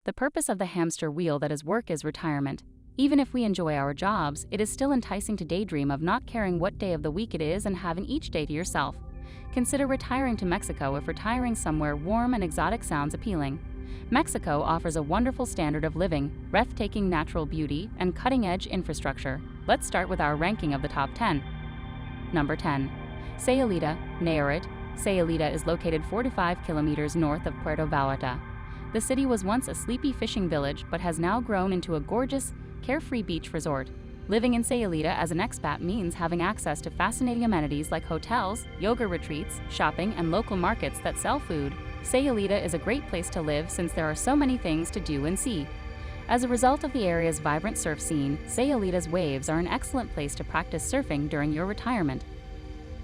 The purpose of the hamster wheel that is work is retirement. Even if we enjoy our jobs, it is still enticing to daydream of not caring what day of the week it is and having each day to yourself. Consider retiring to Mexico if retiring somewhere warm and exotic sounds appealing. Mexico offers a wonderful standard of living, breathtaking natural beauty, and cutting-edge infrastructure. Let's start with our ranking of the top 10. Number 10. Sayulita, Nayarit. Sayulita is located 45 kilometers north of Puerto Vallarta. The city was once a sleepy fishing village but has now grown into a gorgeous, carefree beach resort. Living in Sayulita as an expat means having access to fascinating amenities like hotels, yoga retreats, shopping, and local markets that sell food. Sayulita is a great place to live since there are so many things to do and see. As a result of the area's vibrant surf scene, Sayulita's waves are an excellent place to practice surfing during your retirement.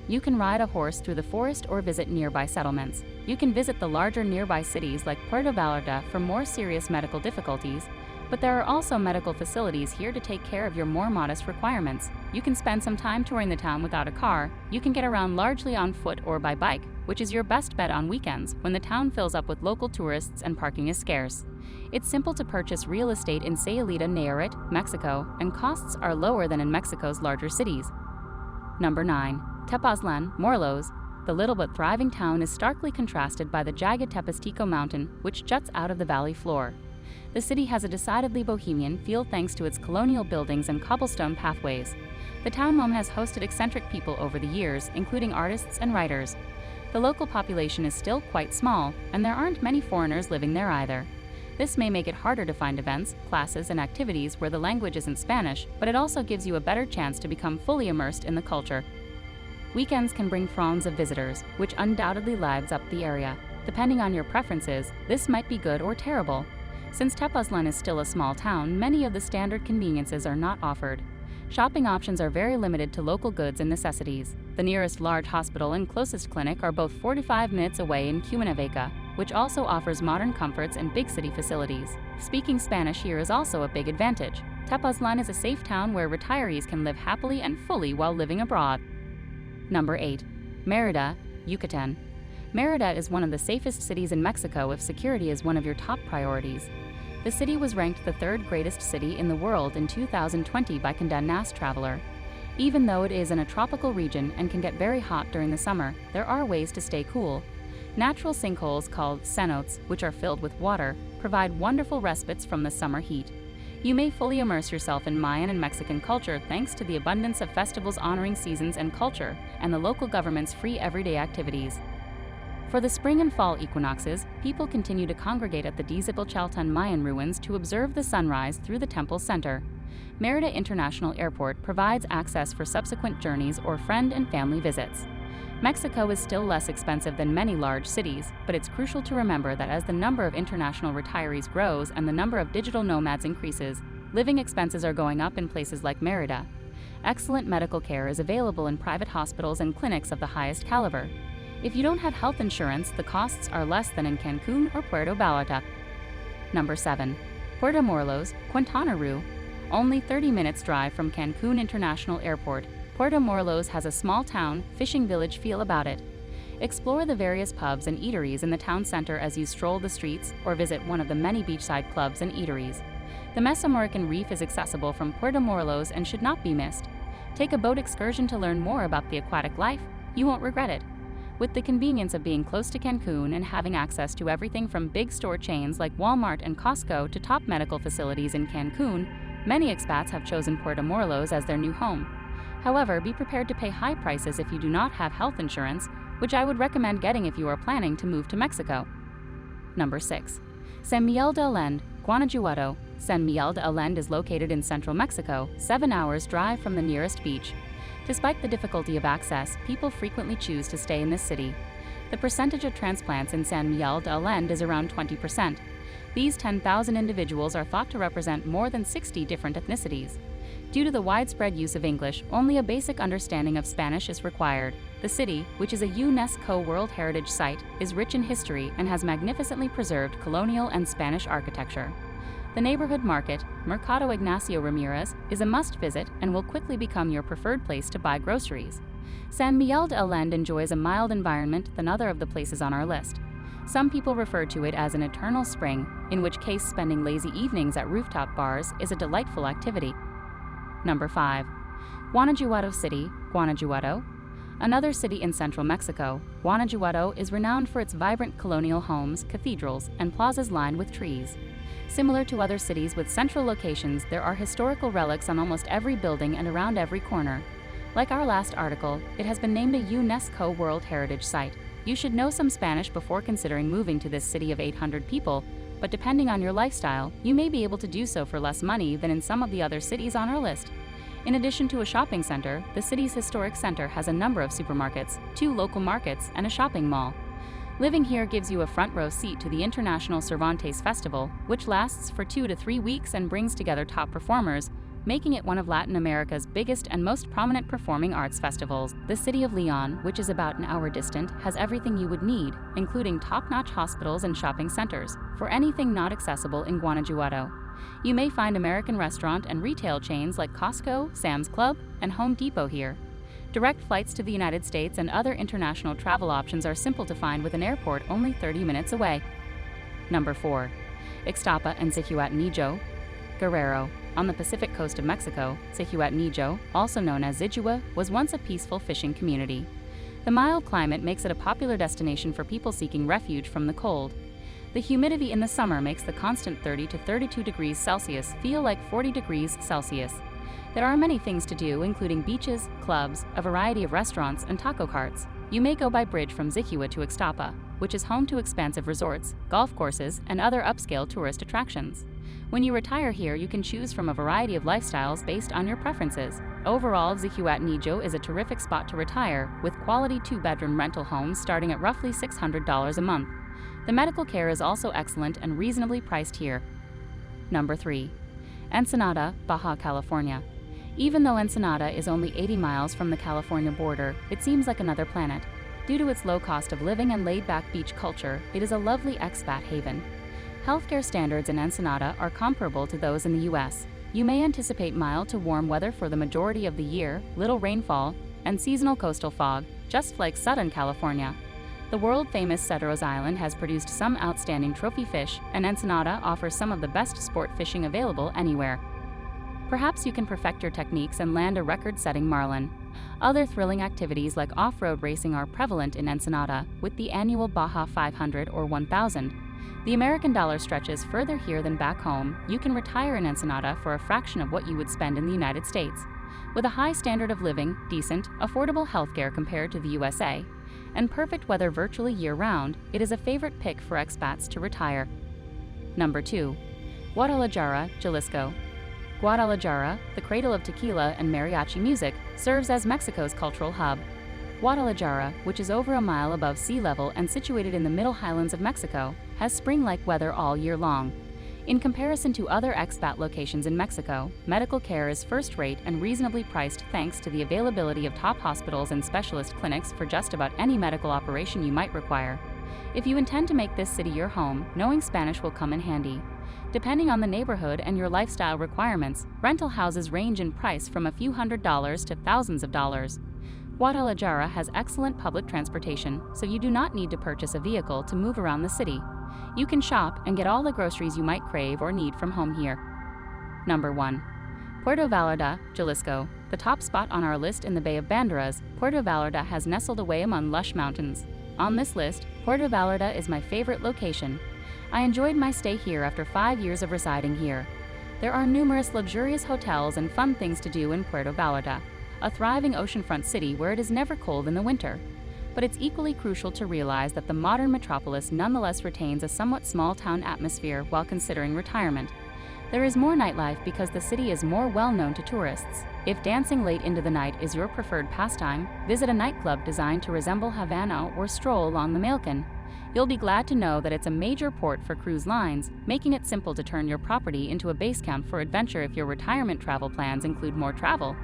You can ride a horse through the forest or visit nearby settlements. You can visit the larger nearby cities like Puerto Vallarta for more serious medical difficulties, but there are also medical facilities here to take care of your more modest requirements. You can spend some time touring the town without a car. You can get around largely on foot or by bike, which is your best bet on weekends when the town fills up with local tourists and parking is scarce. It's simple to purchase real estate in Sayulita, Nayarit, Mexico, and costs are lower than in Mexico's larger cities. Number 9. Tepoztlan, Morelos. The little but thriving town is starkly contrasted by the jagged Tepoztlan mountain, which juts out of the valley floor. The city has a decidedly bohemian feel thanks to its colonial buildings and cobblestone pathways. The town home has hosted eccentric people over the years, including artists and writers. The local population is still quite small, and there aren't many foreigners living there either. This may make it harder to find events, classes, and activities where the language isn't Spanish, but it also gives you a better chance to become fully immersed in the culture. Weekends can bring throngs of visitors, which undoubtedly lives up the area. Depending on your preferences, this might be good or terrible. Since Tepoztlan is still a small town, many of the standard conveniences are not offered. Shopping options are very limited to local goods and necessities. The nearest large hospital and closest clinic are both 45 minutes away in Quintana, which also offers modern comforts and big city facilities. Speaking Spanish here is also a big advantage. Tepoztlan is a safe town where retirees can live happily and fully while living abroad. Number 8. Merida, Yucatan. Merida is one of the safest cities in Mexico if security is one of your top priorities. The city was ranked the third greatest city in the world in 2020 by Condé Nast Traveler. Even though it is in a tropical region and can get very hot during the summer, there are ways to stay cool. Natural sinkholes called cenotes, which are filled with water, provide wonderful respites from the summer heat. You may fully immerse yourself in Mayan and Mexican culture thanks to the abundance of festivals honoring seasons and culture, and the local government's free everyday activities. For the spring and fall equinoxes, people continue to congregate at the Zihuatanejo Mayan ruins to observe the sunrise through the temple center. Merida International Airport provides access for subsequent journeys or friend and family visits. Mexico is still less expensive than many large cities, but it's crucial to remember that as the number of international retirees grows and the number of digital nomads increases, living expenses are going up in places like Merida. Excellent medical care is available in private hospitals and clinics of the highest caliber. If you don't have health insurance, the costs are less than in Cancun or Puerto Vallarta. Number 7. Puerto Morelos, Quintana. Only 30 minutes drive from Cancun International Airport, Puerto Morelos has a small town, fishing village feel about it. Explore the various pubs and eateries in the town center as you stroll the streets or visit one of the many beachside clubs and eateries. The Mesoamerican Reef is accessible from Puerto Morelos and should not be missed. Take a boat excursion to learn more about the aquatic life. You won't regret it. With the convenience of being close to Cancun and having access to everything from big store chains like Walmart and Costco to top medical facilities in Cancun, many expats have chosen Puerto Morelos as their new home. However, be prepared to pay high prices if you do not have health insurance, which I would recommend getting if you are planning to move to Mexico. Number 6. San Miguel de Allende, Guanajuato. San Miguel de Allende is located in central Mexico, 7 hours drive from the nearest beach. Despite the difficulty of access, people frequently choose to stay in this city. The percentage of transplants in San Miguel de Allende is around 20%. These 10,000 individuals are thought to represent more than 60 different ethnicities. Due to the widespread use of English, only a basic understanding of Spanish is required. The city, which is a UNESCO World Heritage Site, is rich in history and has magnificently preserved colonial and Spanish architecture. The neighborhood market, Mercado Ignacio Ramirez, is a must-visit and will quickly become your preferred place to buy groceries. San Miguel de Allende enjoys a mild environment than other of the places on our list. Some people refer to it as an eternal spring, in which case spending lazy evenings at rooftop bars is a delightful activity. Number 5. Guanajuato City, Guanajuato. Another city in central Mexico, Guanajuato is renowned for its vibrant colonial homes, cathedrals, and plazas lined with trees. Similar to other cities with central locations, there are historical relics on almost every building and around every corner. Like our last article, it has been named a UNESCO World Heritage Site. You should know some Spanish before considering moving to this city of 800 people, but depending on your lifestyle, you may be able to do so for less money than in some of the other cities on our list. In addition to a shopping center, the city's historic center has a number of supermarkets, 2 local markets, and a shopping mall. Living here gives you a front row seat to the International Cervantes Festival, which lasts for 2 to 3 weeks and brings together top performers, making it one of Latin America's biggest and most prominent performing arts festivals. The city of Leon, which is about an hour distant, has everything you would need, including top-notch hospitals and shopping centers, for anything not accessible in Guanajuato. You may find American restaurant and retail chains like Costco, Sam's Club, and Home Depot here. Direct flights to the United States and other international travel options are simple to find with an airport only 30 minutes away. Number 4. Ixtapa and Zihuatanejo, Guerrero. On the Pacific coast of Mexico, Zihuatanejo, also known as Zijua, was once a peaceful fishing community. The mild climate makes it a popular destination for people seeking refuge from the cold. The humidity in the summer makes the constant 30 to 32 degrees Celsius feel like 40 degrees Celsius. There are many things to do, including beaches, clubs, a variety of restaurants, and taco carts. You may go by bridge from Zijua to Ixtapa, which is home to expansive resorts, golf courses, and other upscale tourist attractions. When you retire here, you can choose from a variety of lifestyles based on your preferences. Overall, Zihuatanejo is a terrific spot to retire, with quality 2-bedroom rental homes starting at roughly $600 a month. The medical care is also excellent and reasonably priced here. Number 3. Ensenada, Baja California. Even though Ensenada is only 80 miles from the California border, it seems like another planet. Due to its low cost of living and laid-back beach culture, it is a lovely expat haven. Healthcare standards in Ensenada are comparable to those in the U.S. You may anticipate mild to warm weather for the majority of the year, little rainfall, and seasonal coastal fog, just like Southern California. The world-famous Cedros Island has produced some outstanding trophy fish, and Ensenada offers some of the best sport fishing available anywhere. Perhaps you can perfect your techniques and land a record-setting marlin. Other thrilling activities like off-road racing are prevalent in Ensenada, with the annual Baja 500 or 1000. The American dollar stretches further here than back home. You can retire in Ensenada for a fraction of what you would spend in the United States. With a high standard of living, decent, affordable healthcare compared to the USA, and perfect weather virtually year-round, it is a favorite pick for expats to retire. Number 2. Guadalajara, Jalisco. Guadalajara, the cradle of tequila and mariachi music, serves as Mexico's cultural hub. Guadalajara, which is over a mile above sea level and situated in the middle highlands of Mexico, has spring-like weather all year long. In comparison to other expat locations in Mexico, medical care is first-rate and reasonably priced thanks to the availability of top hospitals and specialist clinics for just about any medical operation you might require. If you intend to make this city your home, knowing Spanish will come in handy. Depending on the neighborhood and your lifestyle requirements, rental houses range in price from a few $100s to thousands of dollars. Guadalajara has excellent public transportation, so you do not need to purchase a vehicle to move around the city. You can shop and get all the groceries you might crave or need from home here. Number 1. Puerto Vallarta, Jalisco. The top spot on our list in the Bay of Banderas, Puerto Vallarta has nestled away among lush mountains. On this list, Puerto Vallarta is my favorite location. I enjoyed my stay here after 5 years of residing here. There are numerous luxurious hotels and fun things to do in Puerto Vallarta, a thriving oceanfront city where it is never cold in the winter. But it's equally crucial to realize that the modern metropolis nonetheless retains a somewhat small-town atmosphere while considering retirement. There is more nightlife because the city is more well-known to tourists. If dancing late into the night is your preferred pastime, visit a nightclub designed to resemble Havana or stroll along the Malecon. You'll be glad to know that it's a major port for cruise lines, making it simple to turn your property into a base camp for adventure if your retirement travel plans include more travel.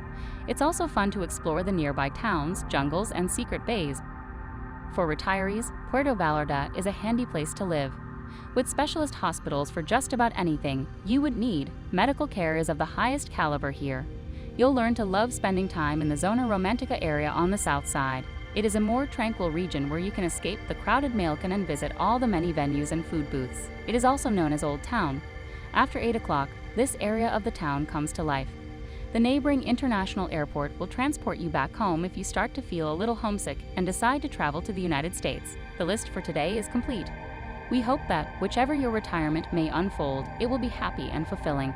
It's also fun to explore the nearby towns, jungles, and secret bays. For retirees, Puerto Vallarta is a handy place to live. With specialist hospitals for just about anything you would need, medical care is of the highest caliber here. You'll learn to love spending time in the Zona Romantica area on the south side. It is a more tranquil region where you can escape the crowded Mailcan and visit all the many venues and food booths. It is also known as Old Town. After 8 o'clock, this area of the town comes to life. The neighboring international airport will transport you back home if you start to feel a little homesick and decide to travel to the United States. The list for today is complete. We hope that, whichever your retirement may unfold, it will be happy and fulfilling.